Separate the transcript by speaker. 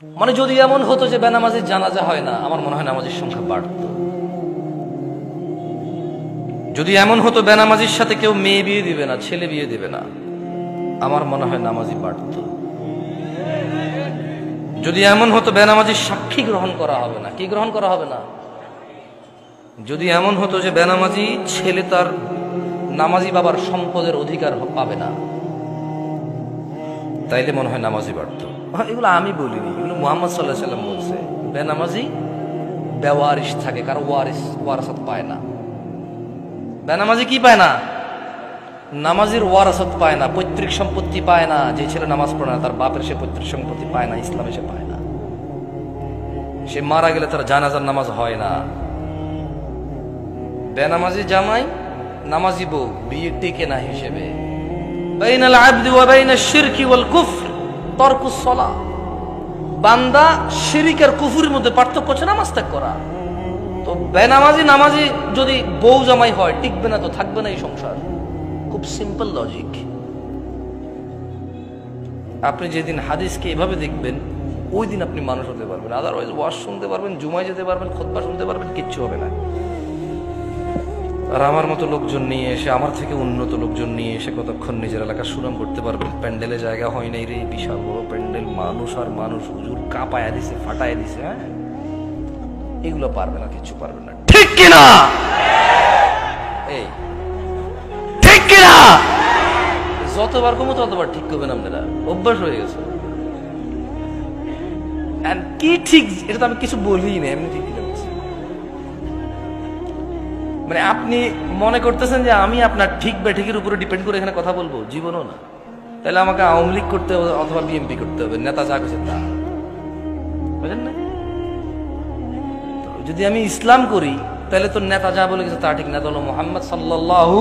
Speaker 1: মানে যদি এমন হতো যে বেনামাজির জানাজা হয় না, আমার মনে হয় নামাজের সংখ্যা বাড়ত। যদি এমন হতো বেনামাজির সাথে কেউ মেয়ে বিয়ে দিবে না, ছেলে বিয়ে দিবে না, আমার মনে হয় নামাজি বাড়ত। যদি এমন হতো বেনামাজির সাক্ষী গ্রহণ করা হবে না, কি গ্রহণ করা হবে না, যদি এমন হতো যে বেনামাজি ছেলে তার নামাজি বাবার সম্পদের অধিকার পাবে না, তাইলে মনে হয় নামাজি বাড়ত। এগুলো আমি বলিনি, এগুলো মুহাম্মদ সাল্লাল্লাহু আলাইহি ওয়াসাল্লাম বলছে। বেনামাজি বেওয়ারিশ থাকে, কারো ওয়ারাসাত পায় না। বেনামাজি কি পায় না? নামাজির ওয়ারাসাত পায় না, পৈতৃক সম্পত্তি পায় না। যে ছেলে নামাজ পড়ে না তার বাপের সে পৈতৃক সম্পত্তি পায় না, ইসলামে সে পায় না। সে মারা গেলে তার জানাজার নামাজ হয় না। বেনামাজি জামাই নামাজি বউ বিয়ে টিকে না হিসেবে। বাইনাল আবদি ওয়া বাইনাশ শিরকি ওয়াল কুফর তারকুস সালাহ। বান্দা শিরক আর কুফরের মধ্যে পার্থক্য হচ্ছে নামাজ ত্যাগ করা। তো বেনামাজি নামাজি যদি বউ জামাই হয়, টিকবে না তো, থাকবে না এই সংসার। খুব সিম্পল লজিক। আপনি যেদিন হাদিসকে এভাবে দেখবেন, ওই দিন আপনি মানুষ হতে পারবেন। আদারওয়াইজ ওয়াজ শুনতে পারবেন, জুমায় যেতে পারবেন, খুতবা শুনতে পারবেন, কিচ্ছু হবে না। আর আমার মতো লোকজন নিয়ে এসে, আমার থেকে উন্নত লোকজন নিয়ে এসে কতক্ষণ নিজের এলাকার সুনাম করতে পারবেন? প্যান্ডেলে জায়গা হয় নাই রে, বিশাল বড় প্যান্ডেল, মানুষ আর মানুষ, হুজুর কাঁপায়া দিছে, ফাটায় দিছে। হ্যাঁ, এগুলো পারবে না, কিচ্ছু পারবে না। ঠিক কিনা? এই ঠিক কিনা? যতবার কমো ততবার ঠিক করবেন আপনারা, অভ্যাস হয়ে গেছে। কি ঠিক, এটা তো আমি কিছু বলি না, এমনি ঠিক কিনা বলছি। মানে আপনি মনে করতেছেন যে আমি আপনার ঠিক বা ঠিকের উপরে ডিপেন্ড করে এখানে কথা বলবো? জীবনও না। তাহলে আমাকে আওয়ামী লীগ করতে হবে অথবা বিএনপি করতে হবে, নেতা যা করছে তা, বুঝলেন না? যদি আমি ইসলাম করি তাহলে তো নেতা যা বলে গেছে তা ঠিক না, তাহলে মুহাম্মদ সাল্লাল্লাহু